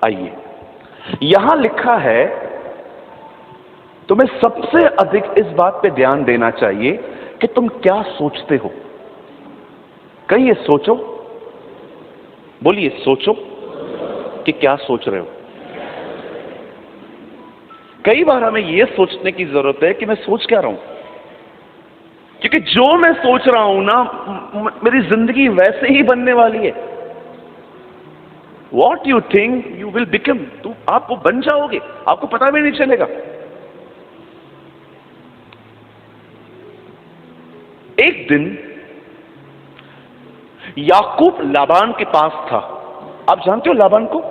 आइए, यहां लिखा है तुम्हें सबसे अधिक इस बात पे ध्यान देना चाहिए कि तुम क्या सोचते हो। कहिए सोचो, बोलिए सोचो कि क्या सोच रहे हो। कई बार हमें यह सोचने की जरूरत है कि मैं सोच क्या रहा हूं, क्योंकि जो मैं सोच रहा हूं ना, मेरी जिंदगी वैसे ही बनने वाली है। What you think you will become, आप वो बन जाओगे, आपको पता भी नहीं चलेगा। एक दिन याकूब लाबान के पास था। आप जानते हो लाबान को?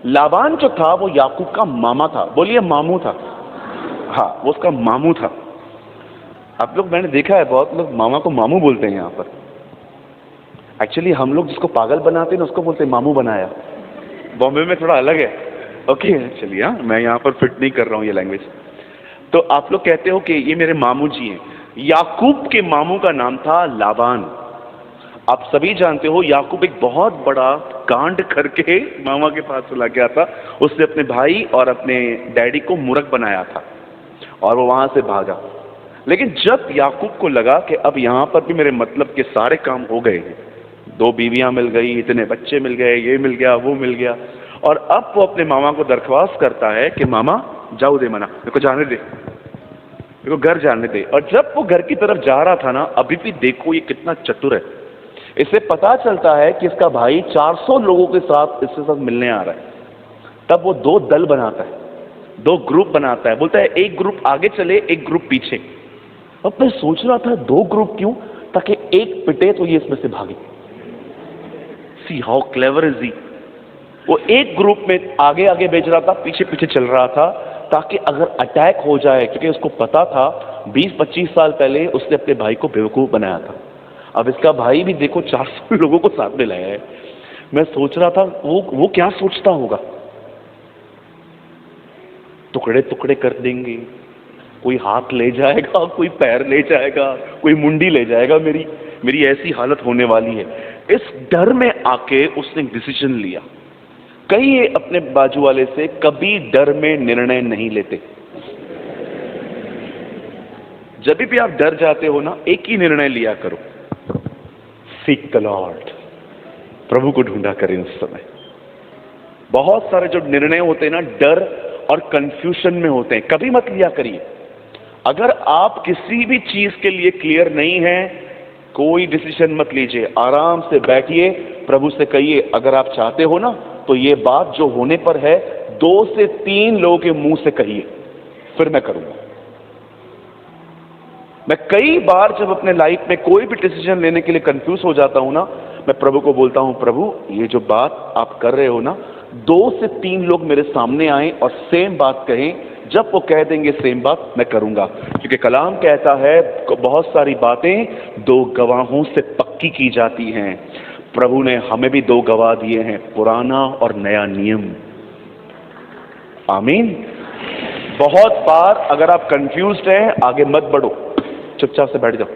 लाबान जो था वो याकूब का मामा था। बोलिए मामू था। हाँ, वो उसका मामू था। आप लोग, मैंने देखा है बहुत लोग मामा को मामू बोलते हैं यहां पर। एक्चुअली हम लोग जिसको पागल बनाते हैं ना, उसको बोलते हैं मामू बनाया। बॉम्बे में थोड़ा अलग है। ओके, चलिए, हाँ, मैं यहां पर फिट नहीं कर रहा हूं ये लैंग्वेज। तो आप लोग कहते हो कि ये मेरे मामू जी हैं। याकूब के मामू का नाम था लाबान। आप सभी जानते हो याकूब एक बहुत बड़ा कांड करके मामा के पास चला गया था। उसने अपने भाई और अपने डैडी को मूर्ख बनाया था और वो वहां से भागा। लेकिन जब याकूब को लगा कि अब यहां पर भी मेरे मतलब के सारे काम हो गए हैं, 2 बीवियां मिल गई, इतने बच्चे मिल गए, ये मिल गया, वो मिल गया, और अब वो अपने मामा को दरख्वास्त करता है कि मामा जाओ दे, मना, मेरे को जाने दे, मेरे को घर जाने दे। और जब वो घर की तरफ जा रहा था ना, अभी भी देखो ये कितना चतुर है। इसे पता चलता है कि इसका भाई 400 लोगों के साथ इसके साथ मिलने आ रहा है। तब वो 2 दल बनाता है, 2 ग्रुप बनाता है। बोलता है एक ग्रुप आगे चले, एक ग्रुप पीछे। अब मैं सोच रहा था 2 ग्रुप क्यों? ताकि एक पिटे तो ये इसमें से भागे। See how clever is he. वो एक ग्रुप में आगे आगे भेज रहा था, पीछे पीछे चल रहा था, ताकि अगर अटैक हो जाए, क्योंकि उसको पता था 20-25 साल पहले उसने अपने भाई को बेवकूफ बनाया था। अब इसका भाई भी देखो 400 लोगों को साथ में लाया है। मैं सोच रहा था वो क्या सोचता होगा। टुकड़े टुकड़े कर देंगे, कोई हाथ ले जाएगा, कोई पैर ले जाएगा, कोई मुंडी ले जाएगा, मेरी ऐसी हालत होने वाली है। इस डर में आके उसने डिसीजन लिया। कहिए अपने बाजू वाले से, कभी डर में निर्णय नहीं लेते। जब भी आप डर जाते हो ना, एक ही निर्णय लिया करो, सीक द लॉर्ड, प्रभु को ढूंढा करें। उस समय बहुत सारे जो निर्णय होते हैं ना, डर और कंफ्यूजन में होते हैं, कभी मत लिया करिए। अगर आप किसी भी चीज के लिए क्लियर नहीं है, कोई डिसीजन मत लीजिए, आराम से बैठिए, प्रभु से कहिए अगर आप चाहते हो ना, तो ये बात जो होने पर है 2 से 3 लोगों के मुंह से कहिए, फिर मैं करूंगा। मैं कई बार जब अपने लाइफ में कोई भी डिसीजन लेने के लिए कंफ्यूज हो जाता हूं ना, मैं प्रभु को बोलता हूं, प्रभु ये जो बात आप कर रहे हो ना, 2 से 3 लोग मेरे सामने आए और सेम बात कहें। जब वो कह देंगे सेम बात, मैं करूंगा। क्योंकि कलाम कहता है बहुत सारी बातें 2 गवाहों से पक्की की जाती हैं। प्रभु ने हमें भी 2 गवाह दिए हैं, पुराना और नया नियम। आमीन। बहुत बार अगर आप कंफ्यूज्ड हैं, आगे मत बढ़ो, चुपचाप से बैठ जाओ।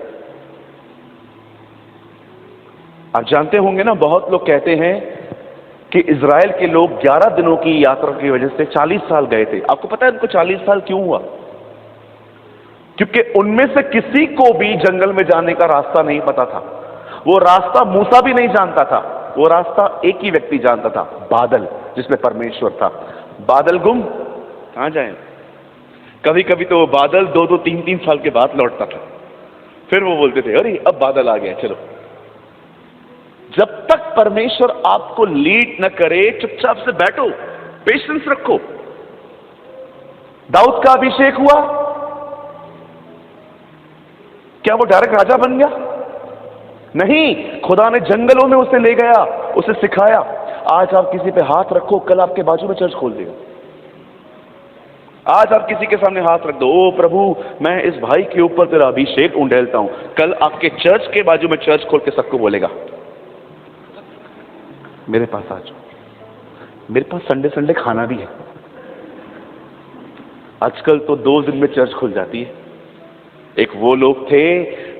आप जानते होंगे ना, बहुत लोग कहते हैं कि इजराइल के लोग 11 दिनों की यात्रा की वजह से 40 साल गए थे। आपको पता है उनको 40 साल क्यों हुआ? क्योंकि उनमें से किसी को भी जंगल में जाने का रास्ता नहीं पता था। वो रास्ता मूसा भी नहीं जानता था। वो रास्ता एक ही व्यक्ति जानता था, बादल, जिसमें परमेश्वर था। बादल गुम, कहां जाए? कभी कभी तो वो बादल 2-2, 3-3 साल के बाद लौटता था। फिर वो बोलते थे अरे अब बादल आ गया, चलो। जब तक परमेश्वर आपको लीड न करे, चुपचाप से बैठो, पेशेंस रखो। दाऊद का अभिषेक हुआ, क्या वो डायरेक्ट राजा बन गया? नहीं, खुदा ने जंगलों में उसे ले गया, उसे सिखाया। आज आप किसी पे हाथ रखो, कल आपके बाजू में चर्च खोल देगा। आज आप किसी के सामने हाथ रख दो, ओ प्रभु मैं इस भाई के ऊपर तेरा अभिषेक उंडेलता हूं, कल आपके चर्च के बाजू में चर्च खोल के सबको बोलेगा मेरे पास आ जाओ, मेरे पास संडे संडे खाना भी है। आजकल तो 2 दिन में चर्च खुल जाती है। एक वो लोग थे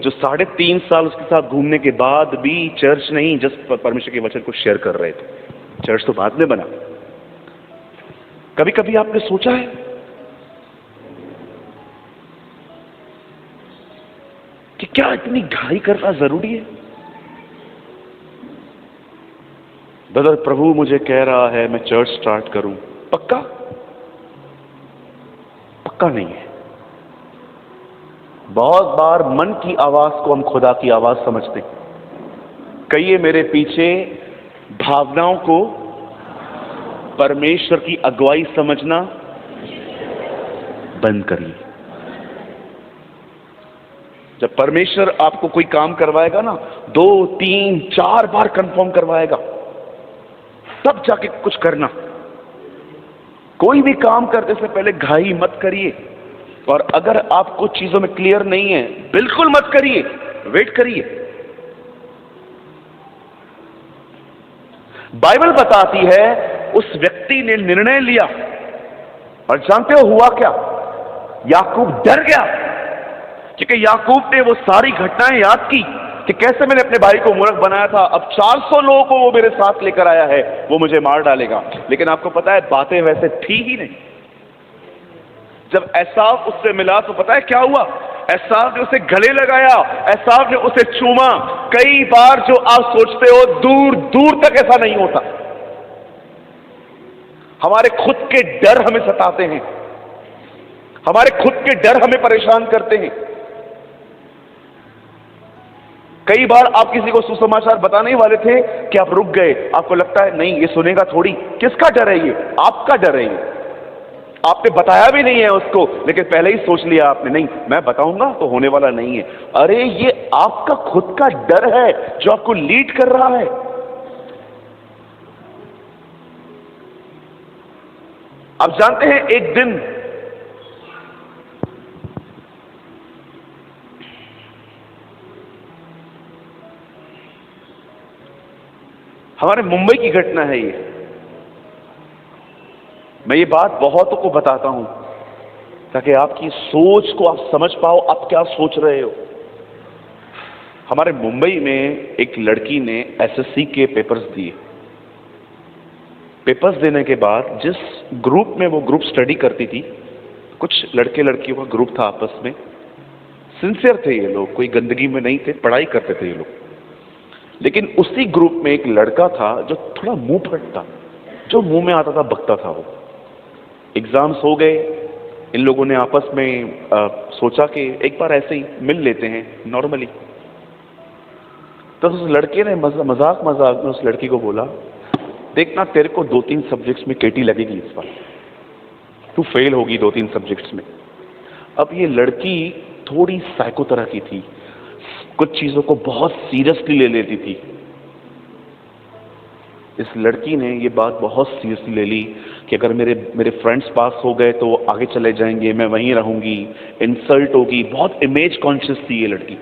जो 3.5 साल उसके साथ घूमने के बाद भी चर्च नहीं, जस्ट परमेश्वर के वचन को शेयर कर रहे थे। चर्च तो बाद में बना। कभी कभी आपने सोचा है कि क्या इतनी घाई करना जरूरी है? ब्रदर, प्रभु मुझे कह रहा है मैं चर्च स्टार्ट करूं, पक्का? पक्का नहीं है। बहुत बार मन की आवाज को हम खुदा की आवाज समझते हैं। कहिए मेरे पीछे भावनाओं को परमेश्वर की अगुवाई समझना बंद करिए। जब परमेश्वर आपको कोई काम करवाएगा ना, 2, 3, 4 बार कंफर्म करवाएगा, तब जाके कुछ करना। कोई भी काम करने से पहले घाई मत करिए। और अगर आप कुछ चीजों में क्लियर नहीं है, बिल्कुल मत करिए, वेट करिए। बाइबल बताती है उस व्यक्ति ने निर्णय लिया, और जानते हो हुआ क्या? याकूब डर गया, क्योंकि याकूब ने वो सारी घटनाएं याद की कि कैसे मैंने अपने भाई को मूर्ख बनाया था। अब 400 लोगों को वो मेरे साथ लेकर आया है, वो मुझे मार डालेगा। लेकिन आपको पता है बातें वैसे थी ही नहीं। जब एसाव उससे मिला तो पता है क्या हुआ? एसाव ने उसे गले लगाया, एसाव ने उसे चूमा। कई बार जो आप सोचते हो दूर दूर तक ऐसा नहीं होता। हमारे खुद के डर हमें सताते हैं, हमारे खुद के डर हमें परेशान करते हैं। कई बार आप किसी को सुसमाचार बताने ही वाले थे कि आप रुक गए। आपको लगता है नहीं ये सुनेगा थोड़ी। किसका डर है ये? आपका डर है ये। आपने बताया भी नहीं है उसको, लेकिन पहले ही सोच लिया आपने, नहीं मैं बताऊंगा तो होने वाला नहीं है। अरे ये आपका खुद का डर है जो आपको लीड कर रहा है। आप जानते हैं एक दिन हमारे मुंबई की घटना है ये। मैं ये बात बहुतों को बताता हूं ताकि आपकी सोच को आप समझ पाओ, आप क्या सोच रहे हो। हमारे मुंबई में एक लड़की ने एसएससी के पेपर्स दिए। पेपर्स देने के बाद जिस ग्रुप में वो ग्रुप स्टडी करती थी, कुछ लड़के लड़कियों का ग्रुप था आपस में, सिंसियर थे ये लोग, कोई गंदगी में नहीं थे, पढ़ाई करते थे ये लोग। लेकिन उसी ग्रुप में एक लड़का था जो थोड़ा मुंह फट था, जो मुंह में आता था बकता था। वो एग्जाम्स हो गए, इन लोगों ने आपस में सोचा कि एक बार ऐसे ही मिल लेते हैं नॉर्मली। तो उस लड़के ने मजाक में उस लड़की को बोला, देखना तेरे को 2-3 सब्जेक्ट्स में केटी लगेगी इस बार, तू फेल होगी 2-3 सब्जेक्ट्स में। अब ये लड़की थोड़ी साइको तरह की थी, कुछ चीजों को बहुत सीरियसली ले लेती थी। इस लड़की ने ये बात बहुत सीरियसली ले ली कि अगर मेरे फ्रेंड्स पास हो गए तो वो आगे चले जाएंगे, मैं वहीं रहूंगी, इंसल्ट होगी। बहुत इमेज कॉन्शियस थी ये लड़की।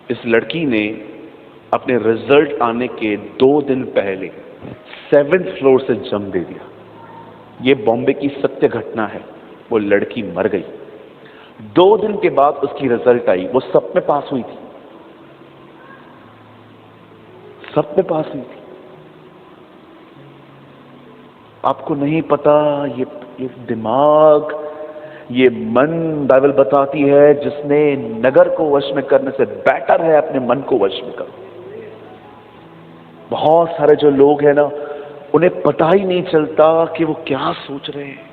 इस लड़की ने अपने रिजल्ट आने के 2 दिन पहले 7th फ्लोर से जंप दे दिया। ये बॉम्बे की सत्य घटना है। वो लड़की मर गई। 2 दिन के बाद उसकी रिजल्ट आई, वो सब में पास हुई थी, सब में पास हुई थी। आपको नहीं पता ये दिमाग, ये मन, बाइबल बताती है जिसने नगर को वश में करने से बेटर है अपने मन को वश में करो। बहुत सारे जो लोग हैं ना, उन्हें पता ही नहीं चलता कि वो क्या सोच रहे हैं।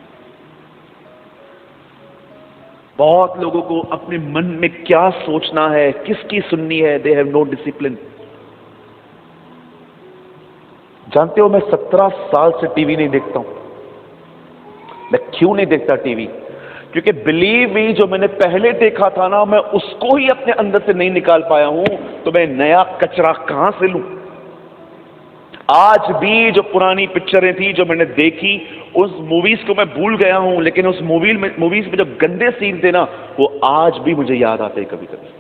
बहुत लोगों को अपने मन में क्या सोचना है, किसकी सुननी है, दे हैव नो डिसिप्लिन। जानते हो मैं 17 साल से टीवी नहीं देखता हूं। मैं क्यों नहीं देखता टीवी? क्योंकि बिलीव मी, जो मैंने पहले देखा था ना, मैं उसको ही अपने अंदर से नहीं निकाल पाया हूं, तो मैं नया कचरा कहां से लूं? आज भी जो पुरानी पिक्चरें थी जो मैंने देखी, उस मूवीज को मैं भूल गया हूं, लेकिन उस मूवीज में जो गंदे सीन थे ना, वो आज भी मुझे याद आते हैं कभी कभी।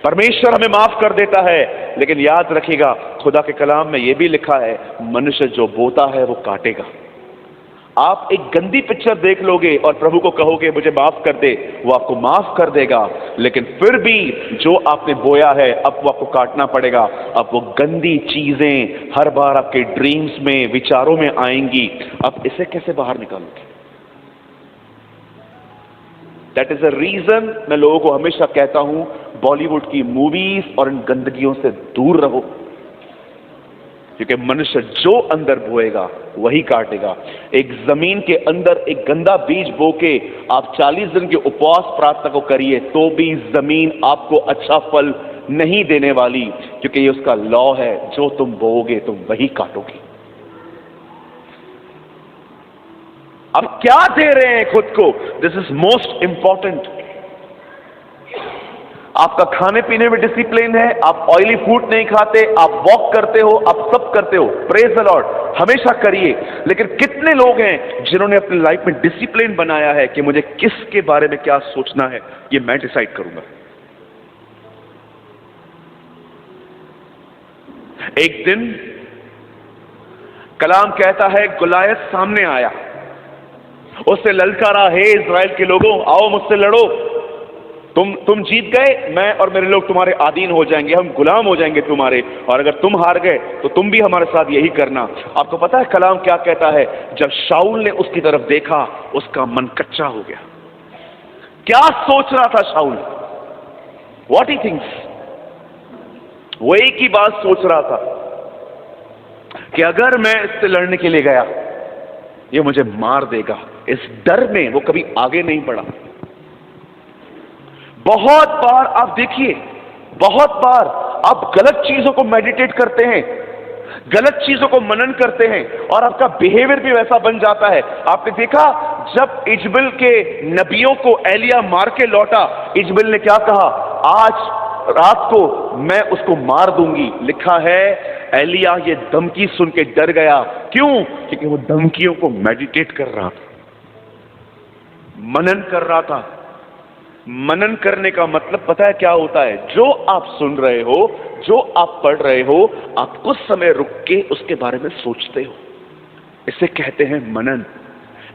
परमेश्वर हमें माफ कर देता है, लेकिन याद रखिएगा खुदा के कलाम में यह भी लिखा है, मनुष्य जो बोता है वो काटेगा। आप एक गंदी पिक्चर देख लोगे और प्रभु को कहोगे मुझे माफ कर दे, वो आपको माफ कर देगा, लेकिन फिर भी जो आपने बोया है अब वो आपको काटना पड़ेगा। अब वो गंदी चीजें हर बार आपके ड्रीम्स में, विचारों में आएंगी। अब इसे कैसे बाहर निकालोगे? दैट इज अ रीजन मैं लोगों को हमेशा कहता हूं, बॉलीवुड की मूवीज और इन गंदगियों से दूर रहो, क्योंकि मनुष्य जो अंदर बोएगा वही काटेगा। एक जमीन के अंदर एक गंदा बीज बो के आप 40 दिन के उपवास प्रार्थना को करिए तो भी जमीन आपको अच्छा फल नहीं देने वाली, क्योंकि ये उसका लॉ है, जो तुम बोओगे तुम वही काटोगे। अब क्या दे रहे हैं खुद को, दिस इज मोस्ट इंपॉर्टेंट। आपका खाने पीने में डिसिप्लिन है, आप ऑयली फूड नहीं खाते, आप वॉक करते हो, आप सब करते हो, प्रेज द लॉर्ड, हमेशा करिए। लेकिन कितने लोग हैं जिन्होंने अपनी लाइफ में डिसिप्लिन बनाया है कि मुझे किसके बारे में क्या सोचना है ये मैं डिसाइड करूंगा। एक दिन कलाम कहता है गुलायत सामने आया, उससे ललकारा, हे इज़राइल के लोगों आओ मुझसे लड़ो, तुम जीत गए, मैं और मेरे लोग तुम्हारे अधीन हो जाएंगे, हम गुलाम हो जाएंगे तुम्हारे, और अगर तुम हार गए तो तुम भी हमारे साथ यही करना। आपको पता है कलाम क्या कहता है? जब शाऊल ने उसकी तरफ देखा उसका मन कच्चा हो गया। क्या सोच रहा था शाऊल? What he thinks? वो एक ही बात सोच रहा था कि अगर मैं इससे लड़ने के लिए गया ये मुझे मार देगा। इस डर में वो कभी आगे नहीं बढ़ा। बहुत बार आप देखिए, बहुत बार आप गलत चीजों को मेडिटेट करते हैं, गलत चीजों को मनन करते हैं और आपका बिहेवियर भी वैसा बन जाता है। आपने देखा जब इजबेल के नबियों को एलिया मार के लौटा, इजबेल ने क्या कहा? आज रात को मैं उसको मार दूंगी। लिखा है एलिया ये धमकी सुन के डर गया। क्यों? क्योंकि वो धमकियों को मेडिटेट कर रहा था, मनन कर रहा था। मनन करने का मतलब पता है क्या होता है? जो आप सुन रहे हो, जो आप पढ़ रहे हो, आप कुछ समय रुक के उसके बारे में सोचते हो। इसे कहते हैं मनन,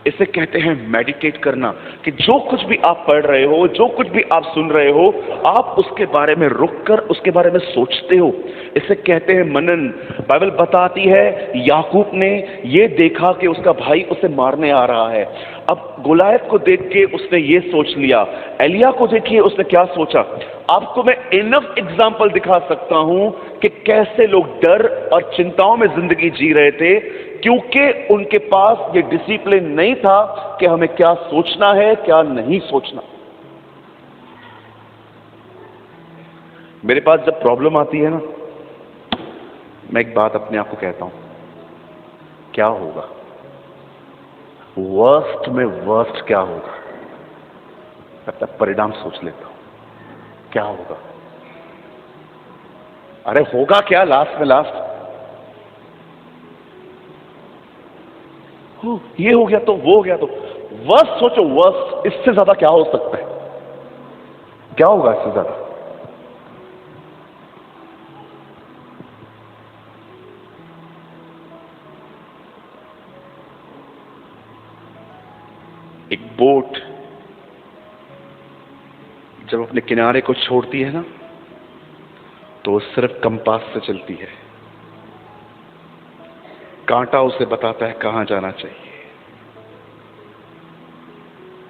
इसे कहते हैं मेडिटेट करना, कि जो कुछ भी आप पढ़ रहे हो, जो कुछ भी आप सुन रहे हो, आप उसके बारे में रुककर उसके बारे में सोचते हो। इसे कहते हैं मनन। बाइबल बताती है याकूब ने ये देखा कि उसका भाई उसे मारने आ रहा है। अब गोलायत को देख के उसने ये सोच लिया। एलिया को देखिए उसने क्या सोचा। आपको मैं इनफ एग्जाम्पल दिखा सकता हूं कि कैसे लोग डर और चिंताओं में जिंदगी जी रहे थे, क्योंकि उनके पास ये डिसिप्लिन नहीं था कि हमें क्या सोचना है क्या नहीं सोचना। मेरे पास जब प्रॉब्लम आती है ना, मैं एक बात अपने आप को कहता हूं, क्या होगा वर्स्ट में वर्स्ट क्या होगा, तब तक परिणाम सोच लेता हूं क्या होगा। अरे होगा क्या लास्ट में, लास्ट ये हो गया तो वो हो गया तो वर्स्ट सोचो, वर्स्ट इससे ज्यादा क्या हो सकता है? क्या होगा इससे ज्यादा? एक बोट जब अपने किनारे को छोड़ती है ना, तो सिर्फ कंपास से चलती है। कांटा उसे बताता है कहां जाना चाहिए।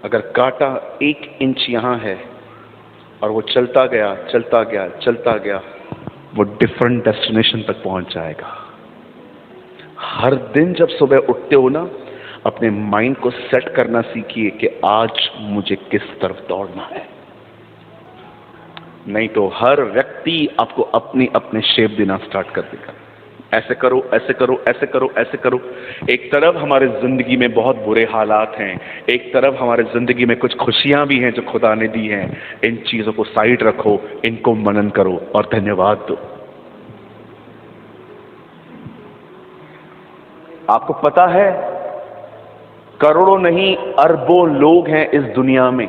अगर कांटा 1 इंच यहां है और वो चलता गया चलता गया चलता गया, वो डिफरेंट डेस्टिनेशन तक पहुंच जाएगा। हर दिन जब सुबह उठते हो ना, अपने माइंड को सेट करना सीखिए कि आज मुझे किस तरफ दौड़ना है। नहीं तो हर व्यक्ति आपको अपनी अपने शेप देना स्टार्ट कर देगा। ऐसे करो, ऐसे करो, ऐसे करो, ऐसे करो। एक तरफ हमारे जिंदगी में बहुत बुरे हालात हैं, एक तरफ हमारे जिंदगी में कुछ खुशियां भी हैं जो खुदा ने दी हैं। इन चीजों को साइड रखो, इनको मनन करो और धन्यवाद दो। आपको पता है करोड़ों नहीं अरबों लोग हैं इस दुनिया में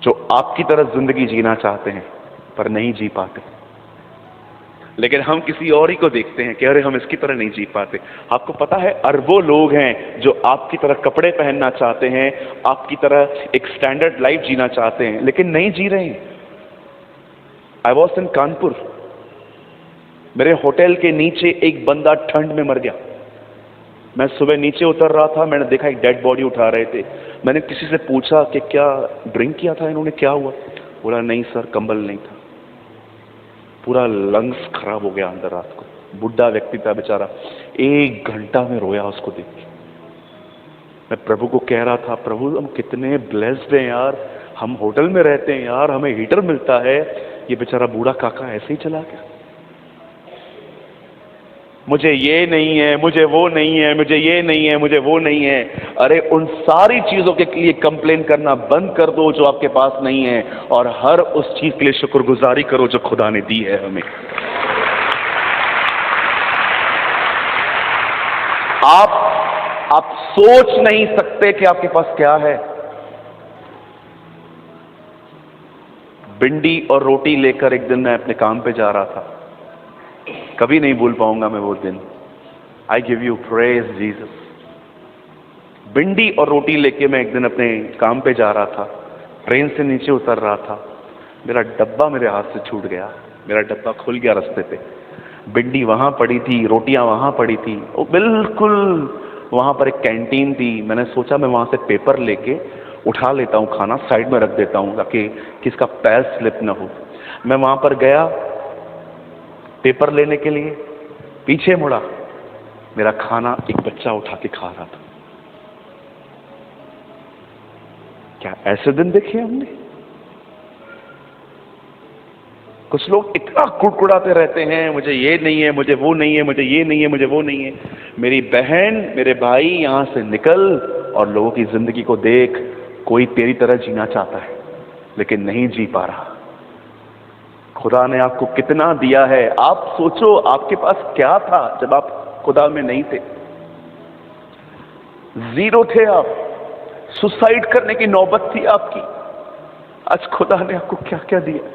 जो आपकी तरह जिंदगी जीना चाहते हैं पर नहीं जी पाते। लेकिन हम किसी और ही को देखते हैं कि अरे हम इसकी तरह नहीं जी पाते। आपको पता है अरबों लोग हैं जो आपकी तरह कपड़े पहनना चाहते हैं, आपकी तरह एक स्टैंडर्ड लाइफ जीना चाहते हैं, लेकिन नहीं जी रहे हैं। आई वॉज इन कानपुर, मेरे होटल के नीचे एक बंदा ठंड में मर गया। मैं सुबह नीचे उतर रहा था, मैंने देखा एक डेड बॉडी उठा रहे थे। मैंने किसी से पूछा कि क्या ड्रिंक किया था इन्होंने, क्या हुआ? बोला नहीं सर, कंबल नहीं था। पूरा लंग्स खराब हो गया अंदर रात को। बुढ़ा व्यक्ति था बेचारा, 1 घंटा में रोया उसको देख के। मैं प्रभु को कह रहा था, प्रभु हम कितने ब्लेस्ड हैं यार, हम होटल में रहते हैं यार, हमें हीटर मिलता है, ये बेचारा बूढ़ा काका ऐसे ही चला गया। मुझे ये नहीं है, मुझे वो नहीं है, मुझे ये नहीं है, मुझे वो नहीं है। अरे उन सारी चीजों के लिए कंप्लेन करना बंद कर दो जो आपके पास नहीं है, और हर उस चीज के लिए शुक्रगुजारी करो जो खुदा ने दी है हमें। आप सोच नहीं सकते कि आपके पास क्या है। भिंडी और रोटी लेकर एक दिन मैं अपने काम पे जा रहा था, कभी नहीं भूल पाऊंगा मैं वो दिन। I give you praise Jesus. भिंडी और रोटी लेके मैं एक दिन अपने काम पे जा रहा था, ट्रेन से नीचे उतर रहा था, मेरा डब्बा मेरे हाथ से छूट गया, मेरा डब्बा खुल गया रास्ते पे। भिंडी वहां पड़ी थी, रोटियां वहां पड़ी थी, वो बिल्कुल वहां पर एक कैंटीन थी। मैंने सोचा मैं वहां से पेपर लेके उठा लेता हूँ, खाना साइड में रख देता हूँ ताकि किसका पैर स्लिप ना हो। मैं वहां पर गया पेपर लेने के लिए, पीछे मुड़ा, मेरा खाना एक बच्चा उठा के खा रहा था। क्या ऐसे दिन देखे हमने? कुछ लोग इतना कुड़कुड़ाते रहते हैं, मुझे ये नहीं है, मुझे वो नहीं है, मुझे ये नहीं है, मुझे वो नहीं है। मेरी बहन, मेरे भाई, यहां से निकल और लोगों की जिंदगी को देख। कोई तेरी तरह जीना चाहता है लेकिन नहीं जी पा रहा। खुदा ने आपको कितना दिया है, आप सोचो आपके पास क्या था जब आप खुदा में नहीं थे। जीरो थे आप, सुसाइड करने की नौबत थी आपकी। आज खुदा ने आपको क्या क्या दिया।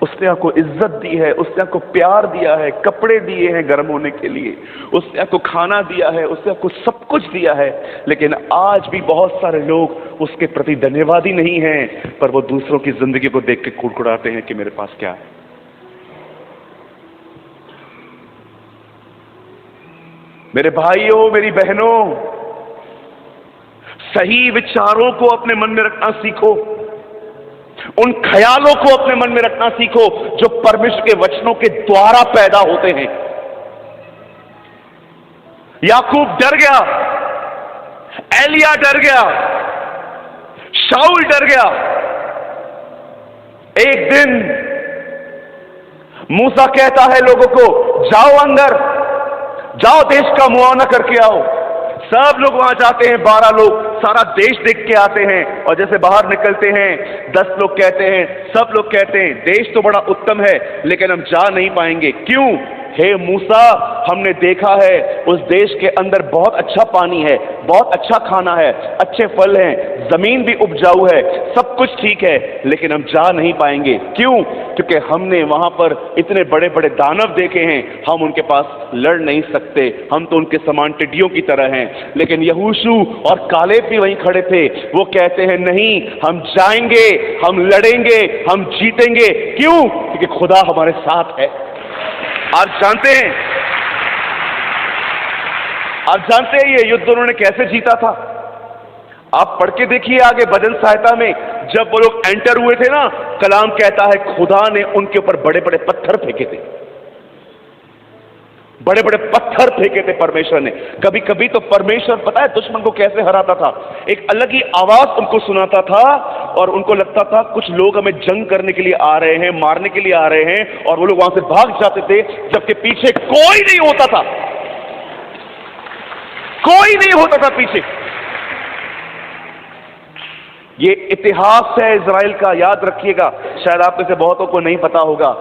उसने आपको इज्जत दी है, उसने आपको प्यार दिया है, कपड़े दिए हैं गर्म होने के लिए, उसने आपको खाना दिया है, उसने आपको सब कुछ दिया है। लेकिन आज भी बहुत सारे लोग उसके प्रति धन्यवादी नहीं हैं, पर वो दूसरों की जिंदगी को देख के कुड़कुड़ाते हैं कि मेरे पास क्या है। मेरे भाइयों, मेरी बहनों, सही विचारों को अपने मन में रखना सीखो। उन ख्यालों को अपने मन में रखना सीखो जो परमेश्वर के वचनों के द्वारा पैदा होते हैं। याकूब डर गया, एलिया डर गया, शाऊल डर गया। एक दिन मूसा कहता है लोगों को, जाओ अंदर, जाओ देश का मुआयना करके आओ। सब लोग वहां जाते हैं, 12 लोग सारा देश देख के आते हैं, और जैसे बाहर निकलते हैं 10 लोग कहते हैं, सब लोग कहते हैं देश तो बड़ा उत्तम है लेकिन हम जा नहीं पाएंगे। क्यों? हे मूसा, हमने देखा है उस देश के अंदर बहुत अच्छा पानी है, बहुत अच्छा खाना है, अच्छे फल हैं, जमीन भी उपजाऊ है, सब कुछ ठीक है, लेकिन हम जा नहीं पाएंगे। क्यों? क्योंकि हमने वहां पर इतने बड़े बड़े दानव देखे हैं, हम उनके पास लड़ नहीं सकते, हम तो उनके समान टिड्डियों की तरह हैं। लेकिन यहोशू और कालेब भी वहीं खड़े थे, वो कहते हैं नहीं, हम जाएंगे, हम लड़ेंगे, हम जीतेंगे। क्यों? क्योंकि खुदा हमारे साथ है। आप जानते हैं ये युद्ध उन्होंने कैसे जीता था? आप पढ़ के देखिए आगे भजन सहायता में, जब वो लोग एंटर हुए थे ना, कलाम कहता है खुदा ने उनके ऊपर बड़े बड़े पत्थर फेंके थे, बड़े बड़े पत्थर फेंके थे परमेश्वर ने। कभी कभी तो परमेश्वर पता है दुश्मन को कैसे हराता था, एक अलग ही आवाज उनको सुनाता था और उनको लगता था कुछ लोग हमें जंग करने के लिए आ रहे हैं, मारने के लिए आ रहे हैं, और वो लोग वहां से भाग जाते थे, जबकि पीछे कोई नहीं होता था, कोई नहीं होता था पीछे। ये इतिहास है इजराइल का, याद रखिएगा। शायद आप में से बहुतों को नहीं पता होगा,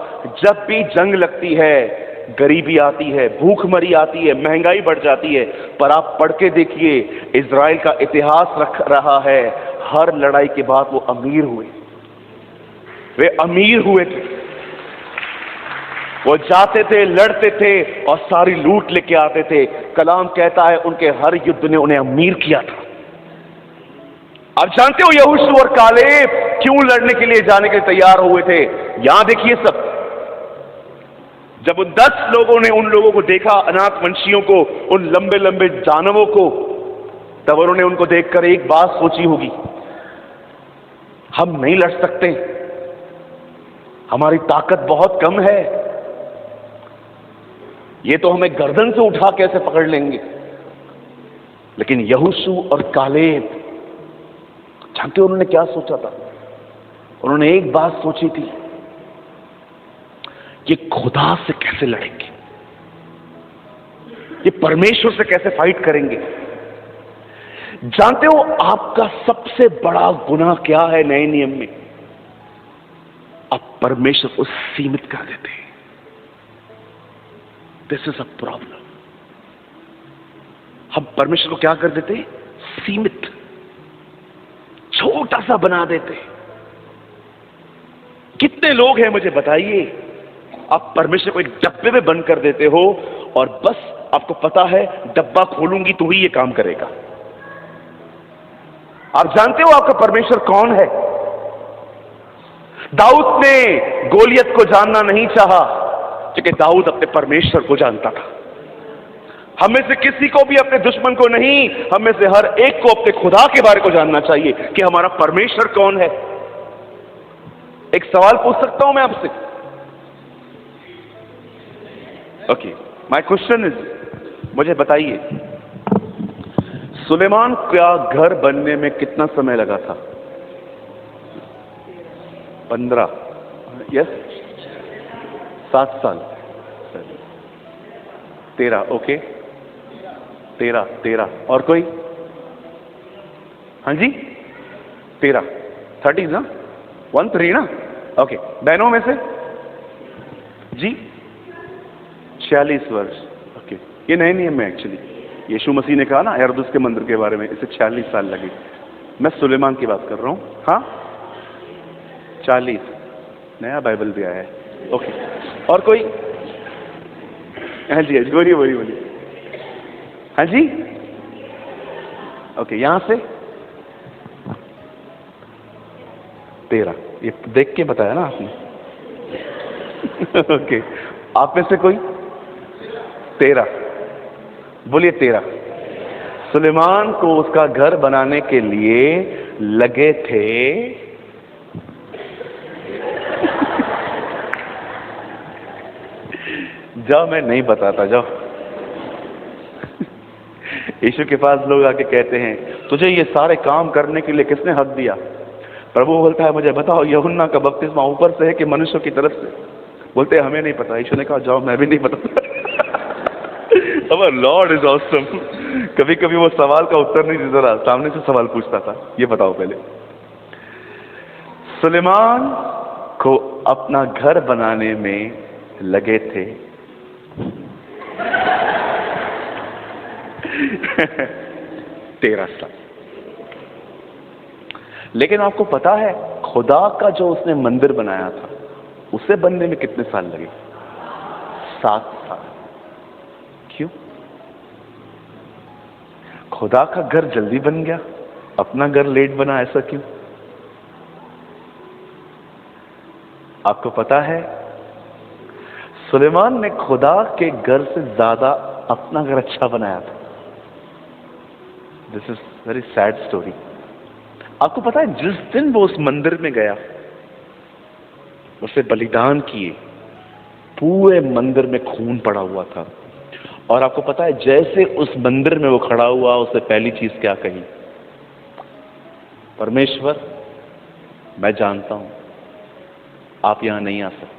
जब भी जंग लगती है, गरीबी आती है, भूखमरी आती है, महंगाई बढ़ जाती है, पर आप पढ़ के देखिए इजराइल का इतिहास रख रहा है, हर लड़ाई के बाद वो अमीर हुए, वे अमीर हुए थे। वो जाते थे, लड़ते थे और सारी लूट लेके आते थे। कलाम कहता है उनके हर युद्ध ने उन्हें अमीर किया था। आप जानते हो यहोशू और कालेब क्यों लड़ने के लिए जाने के लिए तैयार हुए थे? यहां देखिए सब। जब उन 10 लोगों ने उन लोगों को देखा, अनाथ वंशियों को, उन लंबे लंबे जानवों को, तब उन्होंने उनको देखकर एक बात सोची होगी, हम नहीं लड़ सकते, हमारी ताकत बहुत कम है, ये तो हमें गर्दन से उठा कैसे पकड़ लेंगे। लेकिन यहोशू और कालेब, जानते हो उन्होंने क्या सोचा था? उन्होंने एक बात सोची थी कि खुदा से कैसे लड़ेंगे, ये परमेश्वर से कैसे फाइट करेंगे। जानते हो आपका सबसे बड़ा गुनाह क्या है नए नियम में? आप परमेश्वर को सीमित कर देते हैं। This is a problem. हम परमेश्वर को क्या कर देते हैं? सीमित, छोटा सा बना देते हैं। कितने लोग हैं मुझे बताइए, आप परमेश्वर को एक डब्बे में बंद कर देते हो और बस आपको पता है डब्बा खोलूंगी तो ही ये काम करेगा। आप जानते हो आपका परमेश्वर कौन है? दाऊद ने गोलियत को जानना नहीं चाहा क्योंकि दाऊद अपने परमेश्वर को जानता था। हम में से किसी को भी अपने दुश्मन को नहीं, हम में से हर एक को अपने खुदा के बारे को जानना चाहिए कि हमारा परमेश्वर कौन है। एक सवाल पूछ सकता हूं मैं आपसे? ओके, माय क्वेश्चन इज, मुझे बताइए सुलेमान का घर बनने में कितना समय लगा था? 15, यस, 7 साल, 13, ओके, 13, और कोई? हाँ जी, 13, 30 ना, 13 ना, ओके। बहनों में से जी 46 वर्ष, ओके। ये नए नियम में एक्चुअली यीशु मसीह ने कहा ना हेरोदेस के मंदिर के बारे में, इसे 46 साल लगे। मैं सुलेमान की बात कर रहा हूं। हाँ, 40, नया बाइबल भी आया है, ओके। और कोई? हाँ जी, बोलिए। हाँ जी, ओके। यहां से 13, ये देख के बताया ना आपने। ओके, आप में से कोई? 13, बोलिए 13। सुलेमान को उसका घर बनाने के लिए लगे थे जाओ, मैं नहीं बताता, जाओ। यीशु के पास लोग आके कहते हैं तुझे ये सारे काम करने के लिए किसने हक दिया? प्रभु बोलता है मुझे बताओ, यूहन्ना का बपतिस्मा ऊपर से है कि मनुष्य की तरफ से? बोलते हैं हमें नहीं पता। यीशु ने कहा जाओ, मैं भी नहीं बताता। Our Lord is awesome। कभी कभी वो सवाल का उत्तर नहीं देता था, सामने से सवाल पूछता था। ये बताओ पहले, सुलेमान को अपना घर बनाने में लगे थे 13 साल। लेकिन आपको पता है खुदा का जो उसने मंदिर बनाया था उसे बनने में कितने साल लगे? 7 साल। क्यों? खुदा का घर जल्दी बन गया, अपना घर लेट बना, ऐसा क्यों? आपको पता है सुलेमान ने खुदा के घर से ज्यादा अपना घर अच्छा बनाया था। This is very sad story. आपको पता है जिस दिन वो उस मंदिर में गया, उसे बलिदान किए, पूरे मंदिर में खून पड़ा हुआ था। और आपको पता है जैसे उस मंदिर में वो खड़ा हुआ, उसने पहली चीज क्या कही? परमेश्वर, मैं जानता हूं आप यहां नहीं आ सकते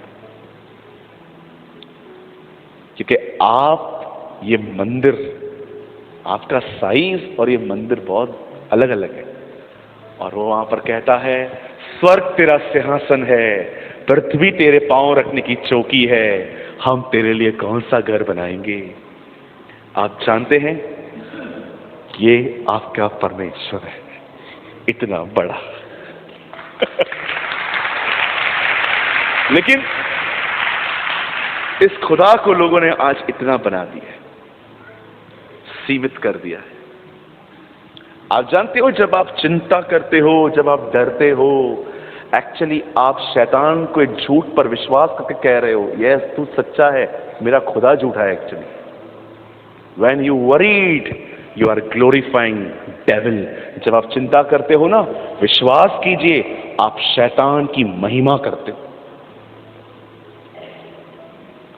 क्योंकि आप, ये मंदिर, आपका साइज और ये मंदिर बहुत अलग अलग है। और वो वहां पर कहता है स्वर्ग तेरा सिंहासन है, पृथ्वी तेरे पांव रखने की चौकी है, हम तेरे लिए कौन सा घर बनाएंगे? आप जानते हैं ये आपका परमेश्वर है, इतना बड़ा। इस खुदा को लोगों ने आज इतना बना दिया है, सीमित कर दिया है। आप जानते हो, जब आप चिंता करते हो, जब आप डरते हो, एक्चुअली आप शैतान को एक झूठ पर विश्वास करके कह रहे हो, यस तू सच्चा है, मेरा खुदा झूठा है। Actually when you worried you are glorifying devil. जब आप चिंता करते हो ना, विश्वास कीजिए आप शैतान की महिमा करते हो।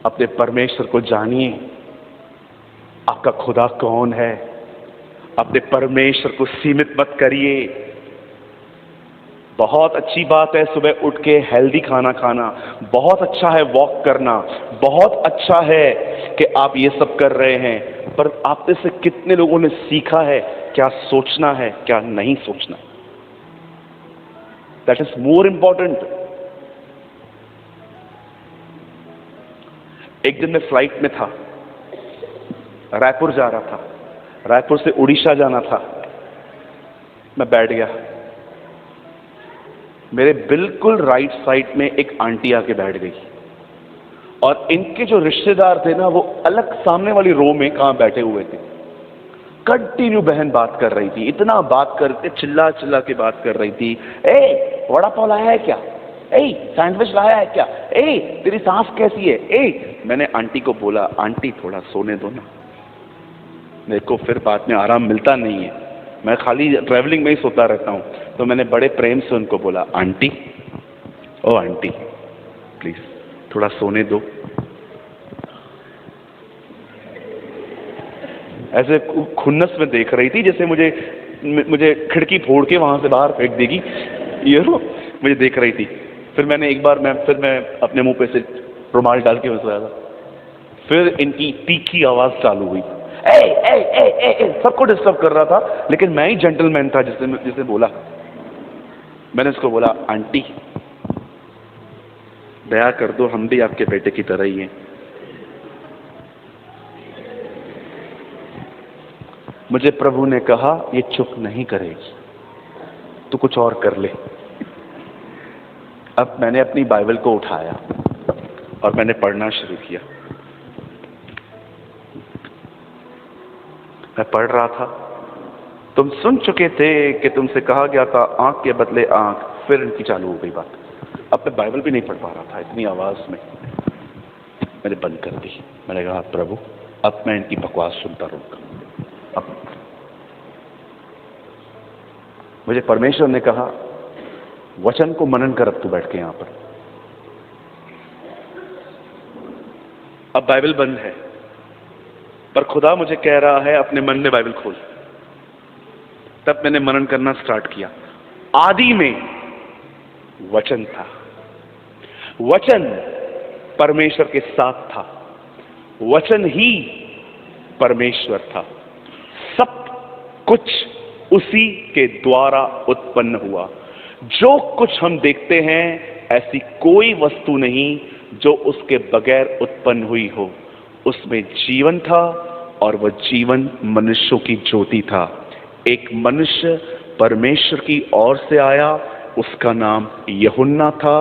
अपने परमेश्वर को जानिए, आपका खुदा कौन है। अपने परमेश्वर को सीमित मत करिए। बहुत अच्छी बात है सुबह उठ के हेल्दी खाना खाना, बहुत अच्छा है वॉक करना, बहुत अच्छा है कि आप ये सब कर रहे हैं, पर आप में से कितने लोगों ने सीखा है क्या सोचना है, क्या नहीं सोचना। That is more important. एक दिन मैं फ्लाइट में था, रायपुर जा रहा था, रायपुर से उड़ीसा जाना था। मैं बैठ गया, मेरे बिल्कुल राइट साइड में एक आंटी आके बैठ गई और इनके जो रिश्तेदार थे ना, वो अलग सामने वाली रो में कहां बैठे हुए थे। कंटिन्यू बहन बात कर रही थी, इतना बात करते, चिल्ला चिल्ला के बात कर रही थी। ए वड़ा पाव लाया है क्या? ए सैंडविच लाया है क्या? ए तेरी सांस कैसी है? ए मैंने आंटी को बोला, आंटी थोड़ा सोने दो ना, मेरे को फिर बाद में आराम मिलता नहीं है, मैं खाली ट्रैवलिंग में ही सोता रहता हूं। तो मैंने बड़े प्रेम से उनको बोला, आंटी, ओ आंटी प्लीज थोड़ा सोने दो। ऐसे खुन्नस में देख रही थी जैसे मुझे खिड़की फोड़ के वहां से बाहर फेंक देगी, ये मुझे देख रही थी। फिर मैंने एक बार मैं अपने मुंह पे से रुमाल डाल के सोया था। फिर इनकी तीखी आवाज चालू हुई, ए ए ए ए ए, सबको डिस्टर्ब कर रहा था, लेकिन मैं ही जेंटलमैन था जिसने बोला। मैंने उसको बोला, आंटी दया कर दो, हम भी आपके बेटे की तरह ही हैं। मुझे प्रभु ने कहा, ये चुप नहीं करेगी, तू कुछ और कर ले। अब मैंने अपनी बाइबल को उठाया और मैंने पढ़ना शुरू किया। मैं पढ़ रहा था, तुम सुन चुके थे कि तुमसे कहा गया था आंख के बदले आंख। फिर इनकी चालू हो गई बात। अब मैं बाइबल भी नहीं पढ़ पा रहा था, इतनी आवाज में। मैंने बंद कर दी। मैंने कहा, प्रभु अब मैं इनकी बकवास सुनता रहूंगा। अब मुझे परमेश्वर ने कहा, वचन को मनन कर, अब तू बैठ के यहां पर। अब बाइबल बंद है, पर खुदा मुझे कह रहा है अपने मन में बाइबल खोल। तब मैंने मनन करना स्टार्ट किया। आदि में वचन था, वचन परमेश्वर के साथ था, वचन ही परमेश्वर था, सब कुछ उसी के द्वारा उत्पन्न हुआ। जो कुछ हम देखते हैं, ऐसी कोई वस्तु नहीं जो उसके बगैर उत्पन्न हुई हो। उसमें जीवन था और वह जीवन मनुष्यों की ज्योति था। एक मनुष्य परमेश्वर की ओर से आया, उसका नाम यूहन्ना था।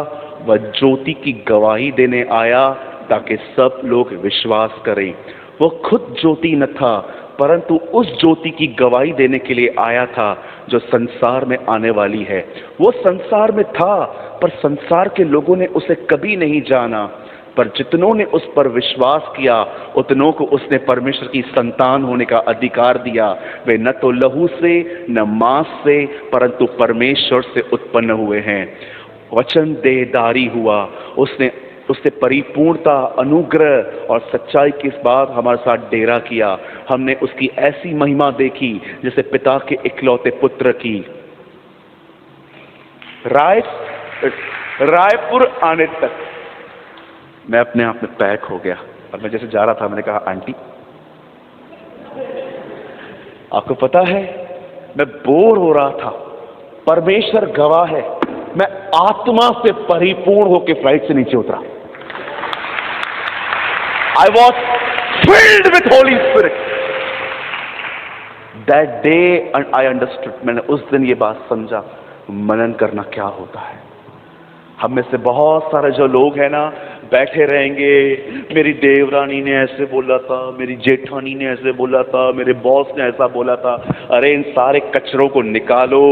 वह ज्योति की गवाही देने आया ताकि सब लोग विश्वास करें। वो खुद ज्योति न था, परंतु उस ज्योति की गवाही देने के लिए आया था जो संसार में आने वाली है। वो संसार में था, पर संसार के लोगों ने उसे कभी नहीं जाना। पर जितनों ने उस पर विश्वास किया, उतनों को उसने परमेश्वर की संतान होने का अधिकार दिया। वे न तो लहू से न मांस से, परंतु परमेश्वर से उत्पन्न हुए हैं। वचन देहधारी हुआ, उसने परिपूर्णता, अनुग्रह और सच्चाई के बाद हमारे साथ डेरा किया। हमने उसकी ऐसी महिमा देखी जैसे पिता के इकलौते पुत्र की। रायपुर आने तक मैं अपने आप में पैक हो गया और मैं जैसे जा रहा था, मैंने कहा, आंटी आपको पता है मैं बोर हो रहा था, परमेश्वर गवाह है, मैं आत्मा से परिपूर्ण होकर फ्लाइट से नीचे उतरा। I was filled with Holy Spirit. That day and I understood. मैंने उस दिन ये बात समझा, मनन करना क्या होता है। हम में से बहुत सारे जो लोग हैं ना, बैठे रहेंगे, मेरी देवरानी ने ऐसे बोला था, मेरी जेठानी ने ऐसे बोला था, मेरे बॉस ने ऐसा बोला था। अरे इन सारे कचरों को निकालो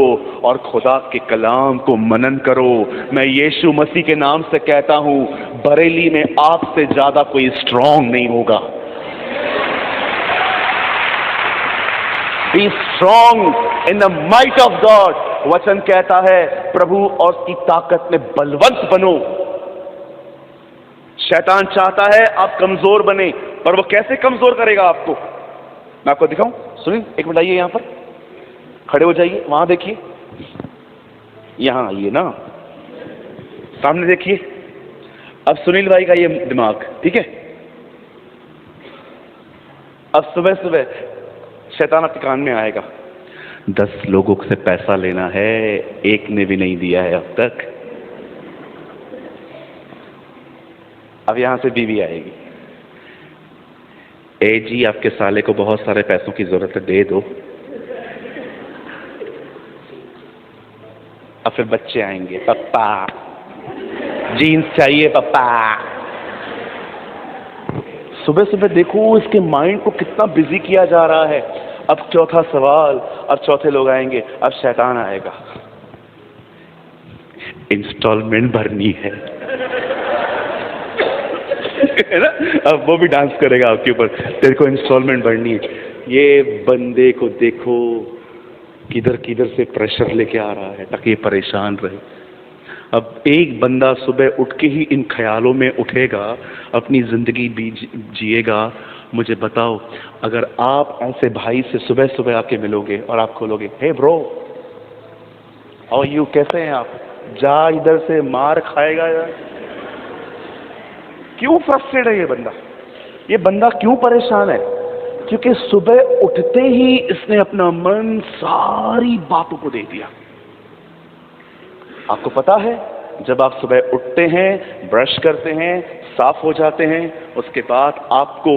और खुदा के कलाम को मनन करो। मैं यीशु मसीह के नाम से कहता हूं, बरेली में आपसे ज्यादा कोई स्ट्रांग नहीं होगा। Be strong in the might of God। वचन कहता है प्रभु और उसकी ताकत में बलवंत बनो। शैतान चाहता है आप कमजोर बने, पर वो कैसे कमजोर करेगा आपको? मैं आपको दिखाऊं, सुनिए, एक मिनट आइए, यहां पर खड़े हो जाइए, वहां देखिए, यहां आइए ना, सामने देखिए। अब सुनील भाई का ये दिमाग, ठीक है, अब सुबह सुबह शैतान आपके कान में आएगा, 10 लोगों से पैसा लेना है, एक ने भी नहीं दिया है अब तक। अब यहां से बीवी आएगी, ए जी आपके साले को बहुत सारे पैसों की जरूरत है, दे दो। अब फिर बच्चे आएंगे, पप्पा जीन्स चाहिए पप्पा। सुबह सुबह देखो इसके माइंड को कितना बिजी किया जा रहा है। अब चौथा सवाल, अब चौथे लोग आएंगे, अब शैतान आएगा, इंस्टॉलमेंट भरनी है ना? अब वो भी डांस करेगा आपके ऊपर, तेरे को इंस्टॉलमेंट भरनी है। ये बंदे को देखो किधर किधर से प्रेशर लेके आ रहा है ताकि ये परेशान रहे। अब एक बंदा सुबह उठ के ही इन ख्यालों में उठेगा, अपनी जिंदगी जिएगा। मुझे बताओ, अगर आप ऐसे भाई से सुबह सुबह आके मिलोगे और आप खोलोगे, हे ब्रो हाउ यू, कैसे हैं आप, जा इधर से, मार खाएगा यार। क्यों फ्रस्ट्रेट है ये बंदा? ये बंदा क्यों परेशान है? क्योंकि सुबह उठते ही इसने अपना मन सारी बातों को दे दिया। आपको पता है, जब आप सुबह उठते हैं, ब्रश करते हैं, साफ हो जाते हैं, उसके बाद आपको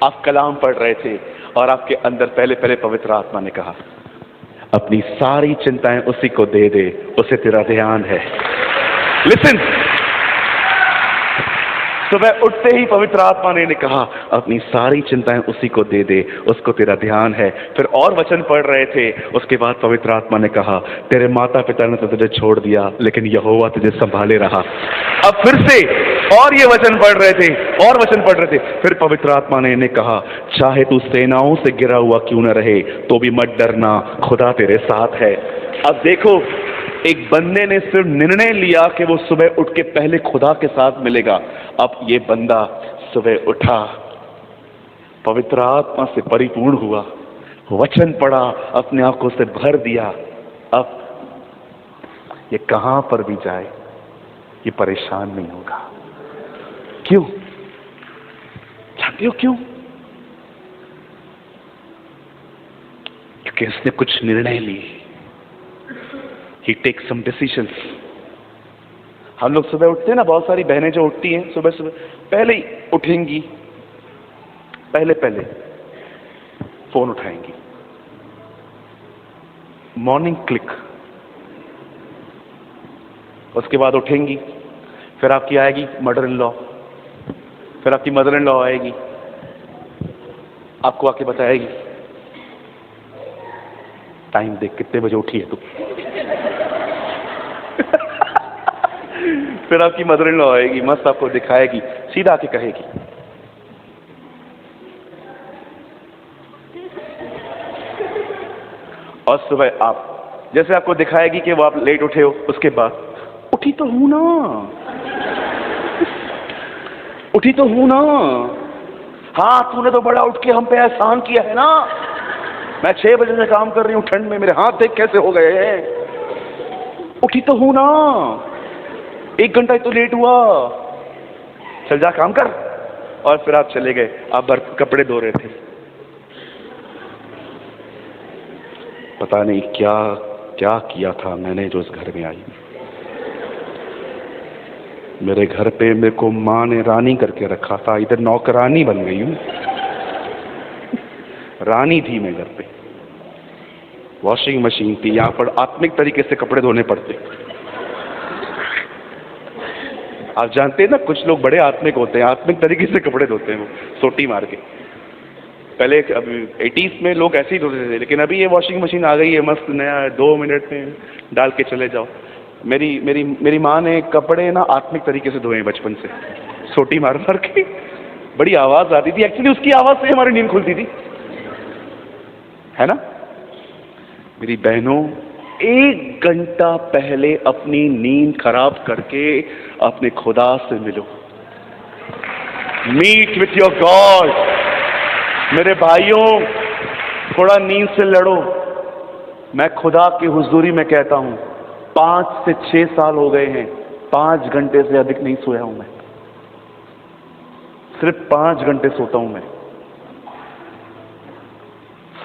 आप कलाम पढ़ रहे थे और आपके अंदर पहले पहले पवित्र आत्मा ने कहा, अपनी सारी चिंताएं उसी को दे दे, उसे तेरा ध्यान है। लिसन, सुबह उठते ही पवित्र आत्मा ने कहा, अपनी सारी चिंताएं उसी को दे दे, उसको तेरा ध्यान है। फिर और वचन पढ़ रहे थे, उसके बाद पवित्र आत्मा ने कहा, तेरे माता पिता ने तो तुझे छोड़ दिया, लेकिन यहोवा तुझे संभाले रहा। अब फिर से और ये वचन पढ़ रहे थे, और वचन पढ़ रहे थे, फिर पवित्र आत्मा ने इन्हें कहा, चाहे तू सेनाओं से गिरा हुआ क्यों न रहे, तो भी मत डरना, खुदा तेरे साथ है। अब देखो, एक बंदे ने सिर्फ निर्णय लिया कि वो सुबह उठ के पहले खुदा के साथ मिलेगा। अब ये बंदा सुबह उठा, पवित्र आत्मा से परिपूर्ण हुआ, वचन पढ़ा, अपने आंखों से भर दिया। अब ये कहां पर भी जाए, ये परेशान नहीं होगा। क्यों? जानते हो क्यों? क्योंकि इसने कुछ निर्णय लिए। He takes some decisions। हम लोग सुबह उठते हैं ना, बहुत सारी बहनें जो उठती हैं सुबह सुबह, पहले ही उठेंगी, पहले पहले फोन उठाएंगी, मॉर्निंग क्लिक, उसके बाद उठेंगी, फिर आपकी आएगी मदर इन लॉ, फिर आपकी मदर इन लॉ आएगी, आपको आके बताएगी, टाइम देख कितने बजे उठी है तू। फिर आपकी मदर इन लॉ आएगी, मस्त आपको दिखाएगी, सीधा आके कहेगी, और सुबह आप जैसे आपको दिखाएगी कि वो आप लेट उठे हो, उसके बाद उठी तो हूं ना, उठी तो हूं ना, हाँ तूने तो बड़ा उठ के हम पे एहसान किया है ना, मैं 6 बजे से काम कर रही हूं ठंड में, मेरे हाथ देख कैसे हो गए हैं, उठी तो हूं ना, 1 घंटा तो लेट हुआ, चल जा काम कर। और फिर आप चले गए, आप कपड़े धो रहे थे, पता नहीं क्या क्या किया था मैंने जो इस घर में आई। मेरे घर पे मेरे को माँ ने रानी करके रखा था, इधर नौकरानी बन गई हूँ। रानी थी मैं घर पे, वॉशिंग मशीन थी, यहाँ पर आत्मिक तरीके से कपड़े धोने पड़ते। आप जानते हैं ना, कुछ लोग बड़े आत्मिक होते हैं, आत्मिक तरीके से कपड़े धोते हैं वो सोटी मार के। पहले अभी 80s में लोग ऐसे ही धोते थे, लेकिन अभी ये वॉशिंग मशीन आ गई है मस्त नया, 2 मिनट में डाल के चले जाओ। मेरी मेरी मेरी माँ ने कपड़े ना आत्मिक तरीके से धोए बचपन से, सोटी मार मार के। बड़ी आवाज आती थी, एक्चुअली उसकी आवाज से हमारी नींद खुलती थी, है ना। मेरी बहनों, 1 घंटा पहले अपनी नींद खराब करके अपने खुदा से मिलो, मीट विथ योर गॉड। मेरे भाइयों, थोड़ा नींद से लड़ो। मैं खुदा की हुजूरी में कहता हूं, 5 से 6 साल हो गए हैं, 5 घंटे से अधिक नहीं सोया हूं मैं, सिर्फ 5 घंटे सोता हूं मैं।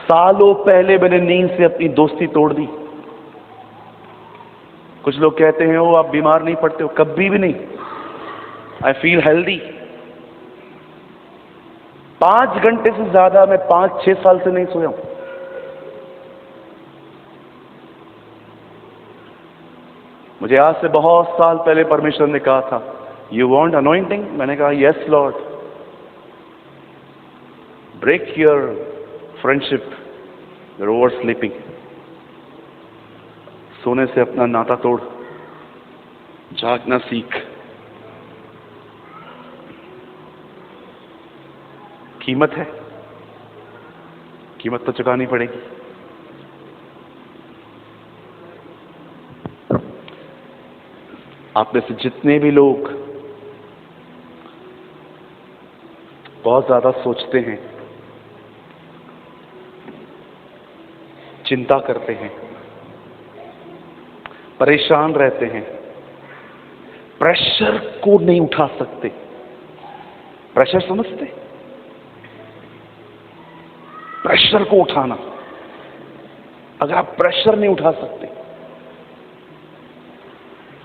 सालों पहले मैंने नींद से अपनी दोस्ती तोड़ दी। कुछ लोग कहते हैं वो आप बीमार नहीं पड़ते हो, कभी भी नहीं। I feel healthy. 5 घंटे से ज्यादा मैं 5-6 साल से नहीं सोया हूं। मुझे आज से बहुत साल पहले परमेश्वर ने कहा था, यू वांट अनॉइंटिंग? मैंने कहा yes lord. Break your friendship over sleeping. सोने से अपना नाता तोड़, जागना सीख। कीमत है, कीमत तो चुकानी पड़ेगी। आप में से जितने भी लोग बहुत ज्यादा सोचते हैं, चिंता करते हैं, परेशान रहते हैं, प्रेशर को नहीं उठा सकते। प्रेशर समझते? प्रेशर को उठाना। अगर आप प्रेशर नहीं उठा सकते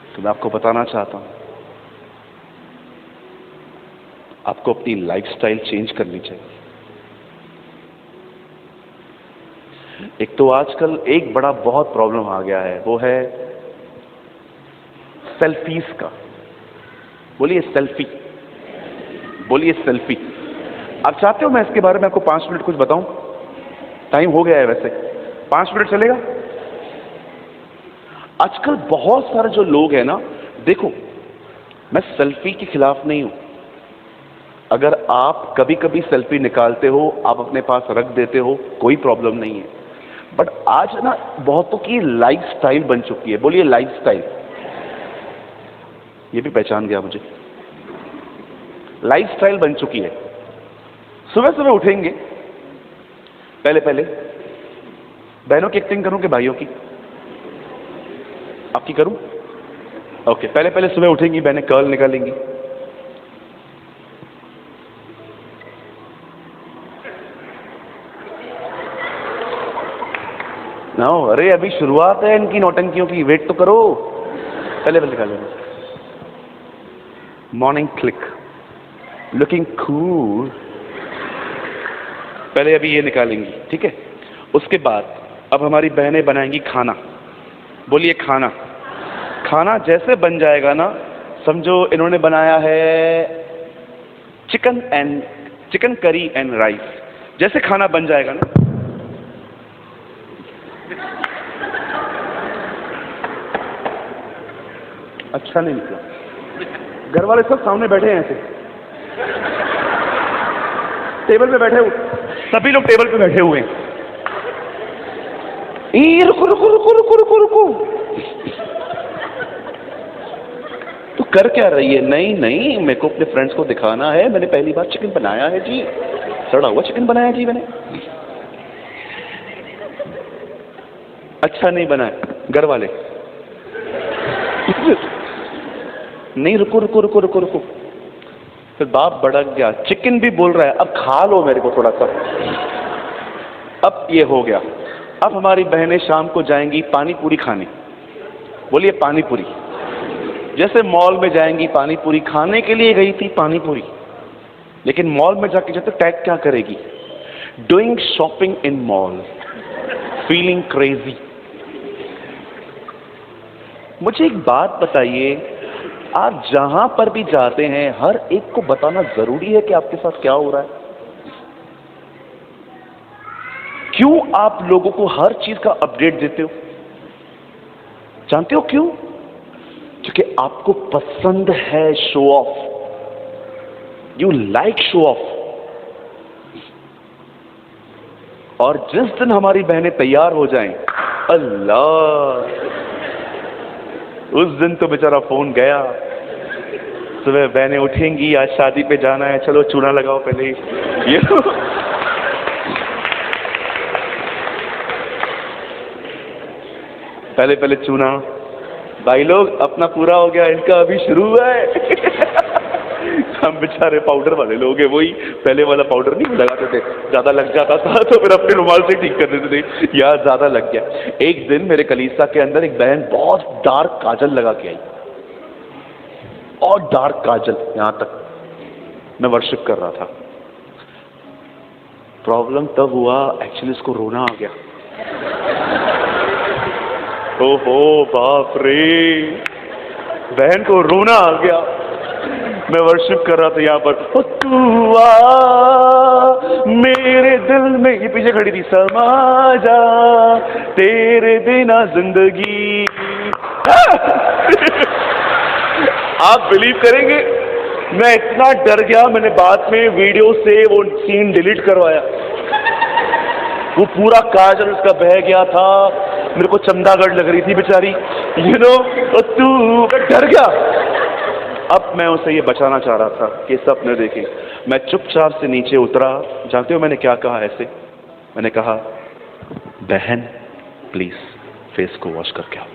तो मैं आपको बताना चाहता हूं, आपको अपनी लाइफस्टाइल चेंज करनी चाहिए। एक तो आजकल एक बड़ा बहुत प्रॉब्लम आ गया है, वो है सेल्फीज का। बोलिए सेल्फी, बोलिए सेल्फी। आप चाहते हो मैं इसके बारे में आपको 5 मिनट कुछ बताऊं? टाइम हो गया है वैसे, 5 मिनट चलेगा? आजकल बहुत सारे जो लोग हैं ना, देखो मैं सेल्फी के खिलाफ नहीं हूं। अगर आप कभी कभी सेल्फी निकालते हो, आप अपने पास रख देते हो, कोई प्रॉब्लम नहीं है। बट आज ना बहुतों की लाइफस्टाइल बन चुकी है। बोलिए लाइफस्टाइल। ये भी पहचान गया मुझे, लाइफस्टाइल बन चुकी है। सुबह सुबह उठेंगे, पहले पहले बहनों की एक्टिंग करूं कि भाइयों की? आपकी करूं? ओके। पहले पहले सुबह उठेंगी बहनें, कर्ल निकालेंगी, ना अरे अभी शुरुआत है इनकी नौटंकियों की, वेट तो करो। पहले पहले निकालेंगे, मॉर्निंग क्लिक, लुकिंग कूल। पहले अभी ये निकालेंगी, ठीक है। उसके बाद अब हमारी बहनें बनाएंगी खाना। बोलिए खाना। खाना जैसे बन जाएगा ना, समझो इन्होंने बनाया है चिकन करी एंड राइस। जैसे खाना बन जाएगा ना, अच्छा नहीं निकला। घर वाले सब सामने बैठे हैं, ऐसे टेबल पे बैठे हुए, सभी लोग टेबल पे बैठे हुए हैं। रुको रुको रुको रुको रुको रुको, तो कर क्या रही है? नहीं नहीं, मेरे को अपने फ्रेंड्स को दिखाना है, मैंने पहली बार चिकन बनाया है जी, सड़ा हुआ चिकन बनाया जी मैंने। अच्छा नहीं बनाया। घर वाले नहीं, रुको रुको रुको रुको रुको। फिर बाप भड़क गया, चिकन भी बोल रहा है, अब खा लो मेरे को थोड़ा सा। अब ये हो गया। अब हमारी बहनें शाम को जाएंगी पानी पूरी खाने। बोलिए पानी पूरी। जैसे मॉल में जाएंगी, पानी पूरी खाने के लिए गई थी पानी पूरी, लेकिन मॉल में जाके जब तक टैग क्या करेगी? डूइंग शॉपिंग इन मॉल, फीलिंग क्रेजी। मुझे एक बात बताइए, आप जहां पर भी जाते हैं हर एक को बताना जरूरी है कि आपके साथ क्या हो रहा है। क्यों आप लोगों को हर चीज का अपडेट देते हो? जानते हो क्यों? क्योंकि आपको पसंद है show off. You like show off. और जिस दिन हमारी बहनें तैयार हो जाएं, अल्लाह, उस दिन तो बेचारा फोन गया। सुबह बहनें उठेंगी, आज शादी पे जाना है, चलो चूड़ा लगाओ पहले। ये पहले पहले चूना। भाई लोग अपना पूरा हो गया, इनका अभी शुरू है। हम बेचारे पाउडर वाले लोग हैं, वही पहले वाला पाउडर नहीं लगाते थे, ज्यादा लग जाता था तो फिर अपने रुमाल से ठीक कर देते थे, यार ज्यादा लग गया। एक दिन मेरे कलीसिया के अंदर एक बहन बहुत डार्क काजल लगा के आई, और डार्क काजल यहां तक। मैं वर्शिप कर रहा था। प्रॉब्लम तब हुआ, एक्चुअली उसको रोना आ गया। ओहो बाप रे, बहन को रोना आ गया। मैं वर्शिप कर रहा था यहाँ पर, तू आ मेरे दिल में, ये पीछे खड़ी थी, समा जा तेरे बिना जिंदगी। आप बिलीव करेंगे, मैं इतना डर गया, मैंने बाद में वीडियो से वो सीन डिलीट करवाया। वो पूरा काजल उसका बह गया था, मेरे को चमदागढ़ लग रही थी बेचारी, यू नो। तू, मैं डर गया। अब मैं उसे ये बचाना चाह रहा था कि सब न देखे। मैं चुपचाप से नीचे उतरा। जानते हो मैंने क्या कहा? ऐसे मैंने कहा, बहन प्लीज फेस को वॉश करके आओ।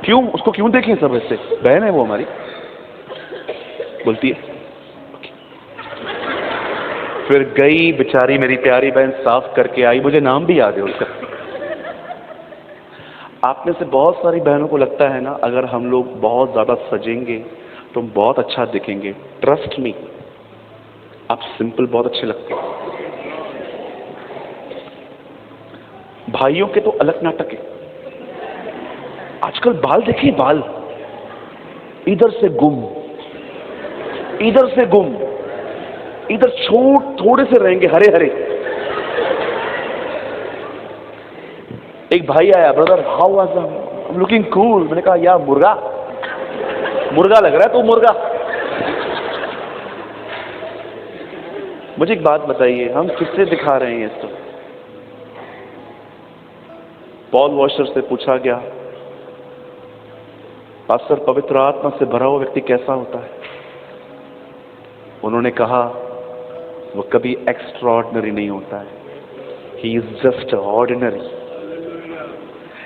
क्यों? उसको क्यों देखें सब ऐसे? बहन है वो हमारी। बोलती है। फिर गई बेचारी मेरी प्यारी बहन, साफ करके आई। मुझे नाम भी याद है उसका। आप में से बहुत सारी बहनों को लगता है ना, अगर हम लोग बहुत ज्यादा सजेंगे तो हम बहुत अच्छा दिखेंगे। ट्रस्ट मी, आप सिंपल बहुत अच्छे लगते हैं। भाइयों के तो अलग नाटक है। आजकल बाल देखिए, बाल इधर से गुम, इधर से गुम, इधर छोट थोड़े से रहेंगे हरे हरे। एक भाई आया, brother how was I am looking cool. मैंने कहा यार मुर्गा, मुर्गा लग रहा है तू, मुर्गा। मुझे एक बात बताइए, हम किससे दिखा रहे हैं इसको? पॉल वॉशर से पूछा गया, पास्टर पवित्र आत्मा से भरा हुआ व्यक्ति कैसा होता है? उन्होंने कहा वो कभी एक्स्ट्राऑर्डिनरी नहीं होता है, ही इज जस्ट ऑर्डिनरी।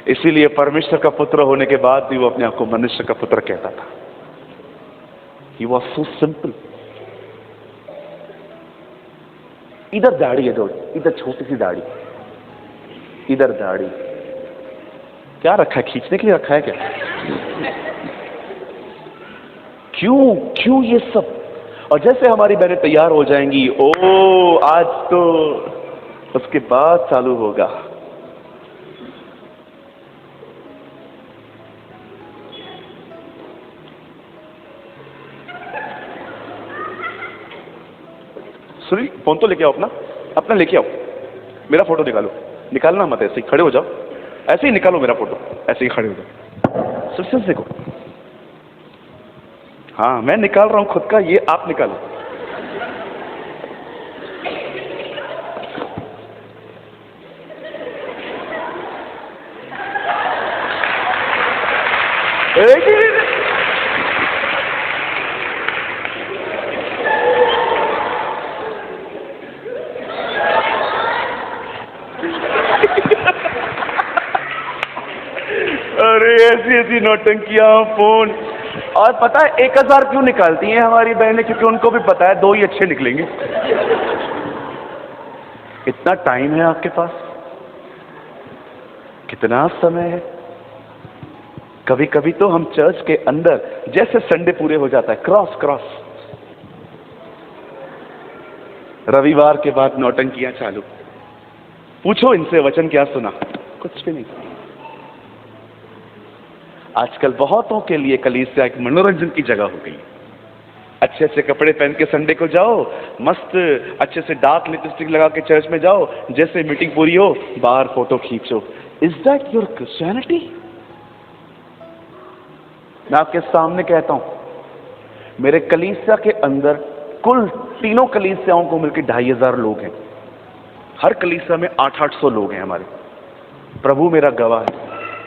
इसीलिए परमेश्वर का पुत्र होने के बाद भी वो अपने आप को मनुष्य का पुत्र कहता था। He was so simple. इधर दाढ़ी है थोड़ी, इधर छोटी सी दाढ़ी, इधर दाढ़ी। क्या रखा है? खींचने के लिए रखा है क्या? क्यों क्यों ये सब? और जैसे हमारी बहनें तैयार हो जाएंगी, ओ आज तो, उसके बाद चालू होगा। सुनी, फोन तो लेके आओ अपना, अपना लेके आओ। मेरा फोटो निकालो, निकालना मत, ऐसे ही खड़े हो जाओ, ऐसे ही निकालो मेरा फोटो, ऐसे ही खड़े हो जाओ। सिर्फ देखो, हाँ मैं निकाल रहा हूं खुद का, ये आप निकालो। अरे ऐसी ऐसी नौटंकियां फोन। और पता है 1000 क्यों निकालती हैं हमारी बहनें? क्योंकि उनको भी पता है 2 ही अच्छे निकलेंगे। इतना टाइम है आपके पास, कितना समय है। कभी कभी तो हम चर्च के अंदर जैसे संडे पूरे हो जाता है, क्रॉस क्रॉस, रविवार के बाद नौटंकियां चालू। पूछो इनसे वचन क्या सुना? कुछ भी नहीं। आजकल बहुतों के लिए कलीसिया एक मनोरंजन की जगह हो गई। अच्छे अच्छे कपड़े पहन के संडे को जाओ, मस्त अच्छे से डार्क लिपस्टिक लगा के चर्च में जाओ, जैसे मीटिंग पूरी हो बाहर फोटो खींचो। Is that your Christianity? मैं आपके सामने कहता हूं, मेरे कलीसिया के अंदर कुल तीनों कलीसियाओं को मिलकर 2500 लोग हैं। हर कलीसिया में 800 लोग हैं हमारे। प्रभु मेरा गवाह है,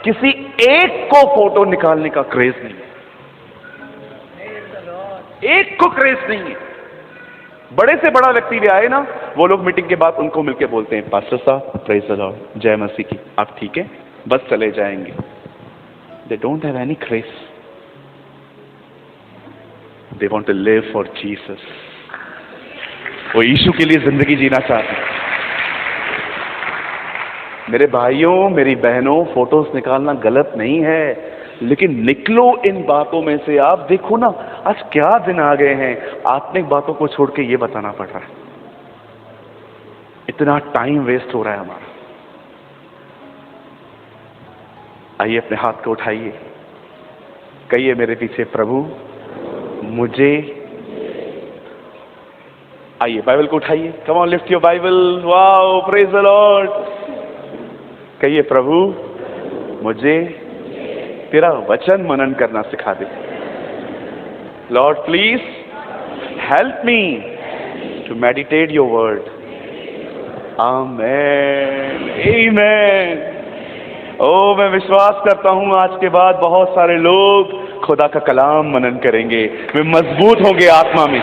किसी एक को फोटो निकालने का क्रेज नहीं है, एक को क्रेज नहीं है। बड़े से बड़ा व्यक्ति भी आए ना, वो लोग मीटिंग के बाद उनको मिलके बोलते हैं, पास्टर साहब प्रेज द लॉर्ड, जय मसीह की, आप ठीक है, बस चले जाएंगे। They don't have any craze, they want to live for Jesus. वो यीशु के लिए जिंदगी जीना चाहते हैं। मेरे भाइयों, मेरी बहनों, फोटोज निकालना गलत नहीं है, लेकिन निकलो इन बातों में से। आप देखो ना, आज क्या दिन आ गए हैं, आत्मिक बातों को छोड़ के ये बताना पड़ रहा है। इतना टाइम वेस्ट हो रहा है हमारा। आइए अपने हाथ को उठाइए, कहिए मेरे पीछे, प्रभु मुझे। आइए बाइबल को उठाइए, come on lift your Bible, wow praise the Lord. कहिए, प्रभु मुझे तेरा वचन मनन करना सिखा दे। Lord please help me to meditate your word. Amen, amen. ओ मैं विश्वास करता हूं आज के बाद बहुत सारे लोग खुदा का कलाम मनन करेंगे, वे मजबूत होंगे आत्मा में।